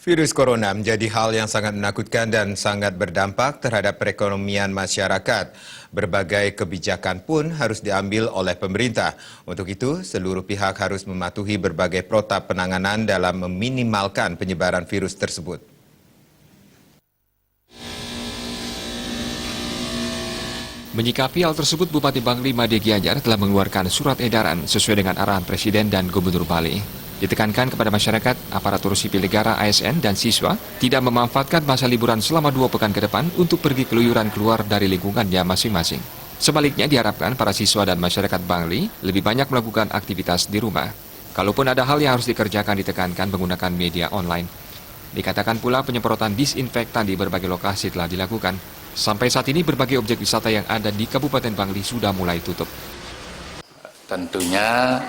Virus corona menjadi hal yang sangat menakutkan dan sangat berdampak terhadap perekonomian masyarakat. Berbagai kebijakan pun harus diambil oleh pemerintah. Untuk itu, seluruh pihak harus mematuhi berbagai protap penanganan dalam meminimalkan penyebaran virus tersebut. Menyikapi hal tersebut, Bupati Bangli Made Gianyar telah mengeluarkan surat edaran sesuai dengan arahan Presiden dan Gubernur Bali. Ditekankan kepada masyarakat, aparatur sipil negara ASN dan siswa tidak memanfaatkan masa liburan selama 2 pekan ke depan untuk pergi keluyuran keluar dari lingkungannya masing-masing. Sebaliknya diharapkan para siswa dan masyarakat Bangli lebih banyak melakukan aktivitas di rumah. Kalaupun ada hal yang harus dikerjakan ditekankan menggunakan media online. Dikatakan pula penyemprotan disinfektan di berbagai lokasi telah dilakukan. Sampai saat ini berbagai objek wisata yang ada di Kabupaten Bangli sudah mulai tutup. Tentunya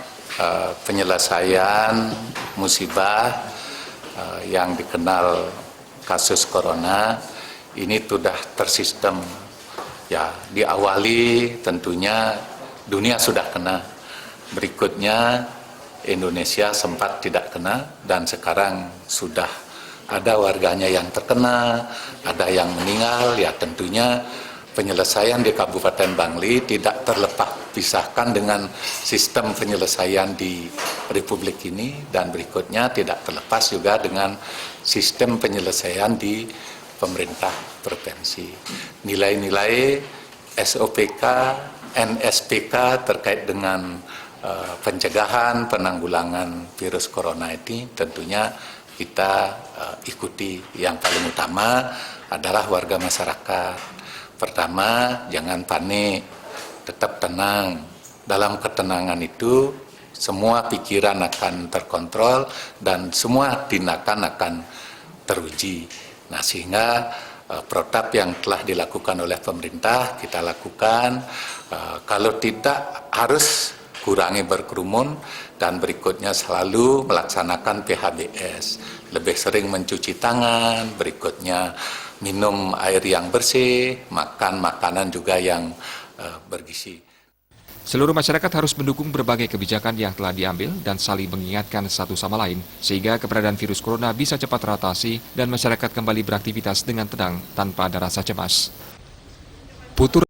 penyelesaian musibah yang dikenal kasus corona ini sudah tersistem. Ya, diawali tentunya dunia sudah kena. Berikutnya Indonesia sempat tidak kena dan sekarang sudah ada warganya yang terkena, ada yang meninggal. Ya tentunya penyelesaian di Kabupaten Bangli tidak terlepas pisahkan dengan sistem penyelesaian di Republik ini, dan berikutnya tidak terlepas juga dengan sistem penyelesaian di pemerintah provinsi. Nilai-nilai SOPK, NSPK terkait dengan pencegahan, penanggulangan virus corona ini tentunya kita ikuti. Yang paling utama adalah warga masyarakat. Pertama, jangan panik, tetap tenang. Dalam ketenangan itu, semua pikiran akan terkontrol dan semua tindakan akan teruji. Nah, sehingga protap yang telah dilakukan oleh pemerintah kita lakukan. Kalau tidak, harus kurangi berkerumun, dan berikutnya selalu melaksanakan PHBS. Lebih sering mencuci tangan, berikutnya minum air yang bersih, makan makanan juga yang bergizi. Seluruh masyarakat harus mendukung berbagai kebijakan yang telah diambil dan saling mengingatkan satu sama lain, sehingga keberadaan virus corona bisa cepat teratasi dan masyarakat kembali beraktivitas dengan tenang tanpa ada rasa cemas. Putur